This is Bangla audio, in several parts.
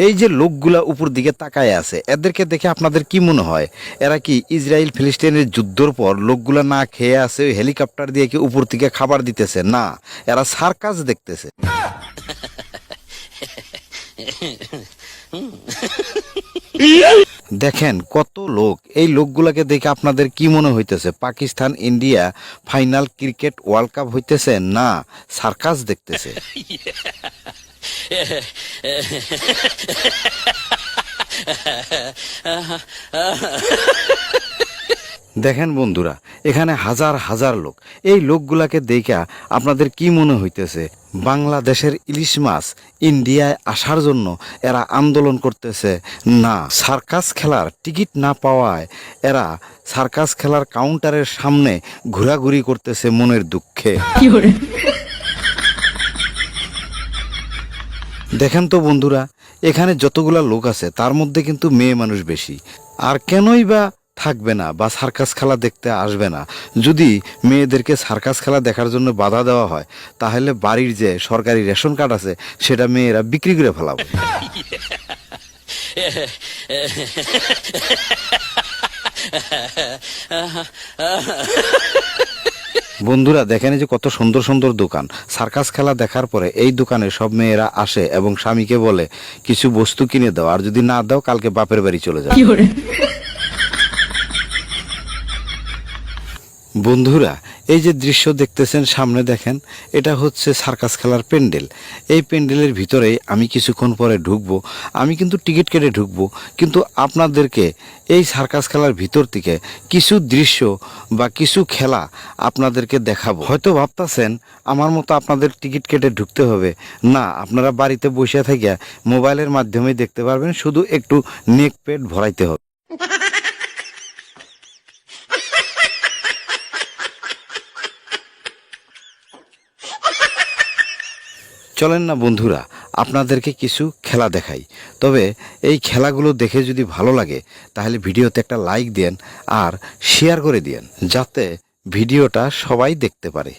এই যে লোকগুলা উপর দিকে তাকায় আছে, এদেরকে দেখে আপনাদের কি মনে হয়? এরা কি ইসরায়েল ফিলিস্তিনের যুদ্ধের পর লোকগুলা না খেয়ে আছে ওই হেলিকপ্টার দিয়ে কি উপর থেকে খাবার দিতেছে? না, এরা সার্কাস দেখতেছে। দেখেন কত লোক, এই লোকগুলাকে দেখে আপনাদের কি মনে হইতেছে? Pakistan India final cricket world cup হইতেছে? না, সার্কাস দেখতেছে। দেখেন বন্ধুরা, এখানে হাজার হাজার লোক, এই লোকগুলাকে দেখা আপনাদের কি মনে হইতেছে? বাংলাদেশের ইলিশ মাছ ইন্ডিয়ায় আসার জন্য এরা আন্দোলন করতেছে? না, সার্কাস খেলার টিকিট না পাওয়ায় এরা সার্কাস খেলার কাউন্টারের সামনে ঘোরাঘুরি করতেছে মনের দুঃখে। দেখেন তো বন্ধুরা, এখানে যতগুলা লোক আছে তার মধ্যে কিন্তু মেয়ে মানুষ বেশি। আর কেনই বা থাকবে না বা সার্কাস খেলা দেখতে আসবে না? যদি মেয়েদেরকে সার্কাস খেলা দেখার জন্য বাধা দেওয়া হয়, তাহলে বাড়ির যে সরকারি রেশন কার্ড আছে সেটা মেয়েরা বিক্রি করে ফেলাবে। বন্ধুরা দেখেন যে কত সুন্দর সুন্দর দোকান। সার্কাস খেলা দেখার পরে এই দোকানে সব মেয়েরা আসে এবং স্বামীকে বলে কিছু বস্তু কিনে দাও, আর যদি না দাও কালকে বাপের বাড়ি চলে যাও। বন্ধুরা এই যে দৃশ্য দেখতেছেন সামনে, দেখেন এটা হচ্ছে সার্কাস খেলার প্যান্ডেল। এই প্যান্ডেলের ভিতরেই আমি কিছুক্ষণ পরে ঢুকবো। আমি কিন্তু টিকিট কেটে ঢুকবো, কিন্তু আপনাদেরকে এই সার্কাস খেলার ভিতর থেকে কিছু দৃশ্য বা কিছু খেলা আপনাদেরকে দেখাবো। হয়তো ভাবতেছেন আমার মতো আপনাদের টিকিট কেটে ঢুকতে হবে। না, আপনারা বাড়িতে বসে থেকে মোবাইলের মাধ্যমেই দেখতে পারবেন, শুধু একটু নেক পেট ভরাইতে হবে। চলেন না বন্ধুরা, আপনাদেরকে কিছু খেলা দেখাই। তবে এই খেলাগুলো দেখে যদি ভালো লাগে তাহলে ভিডিওতে একটা লাইক দেন আর শেয়ার করে দেন, যাতে ভিডিওটা সবাই দেখতে পারে।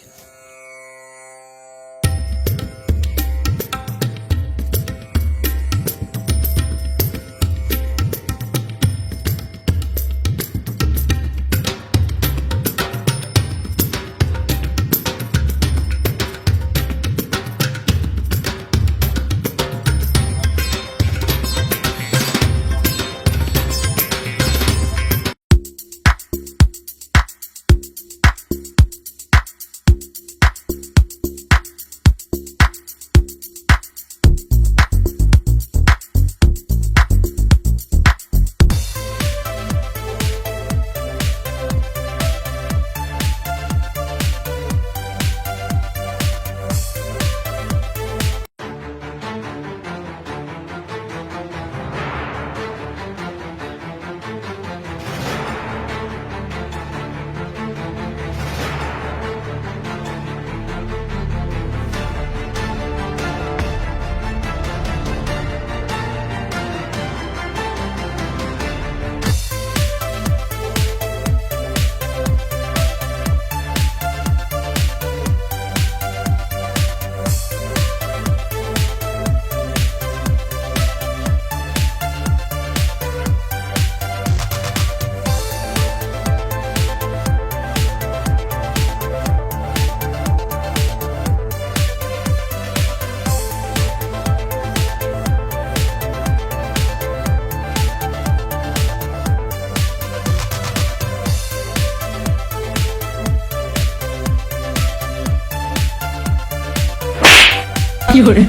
কি করে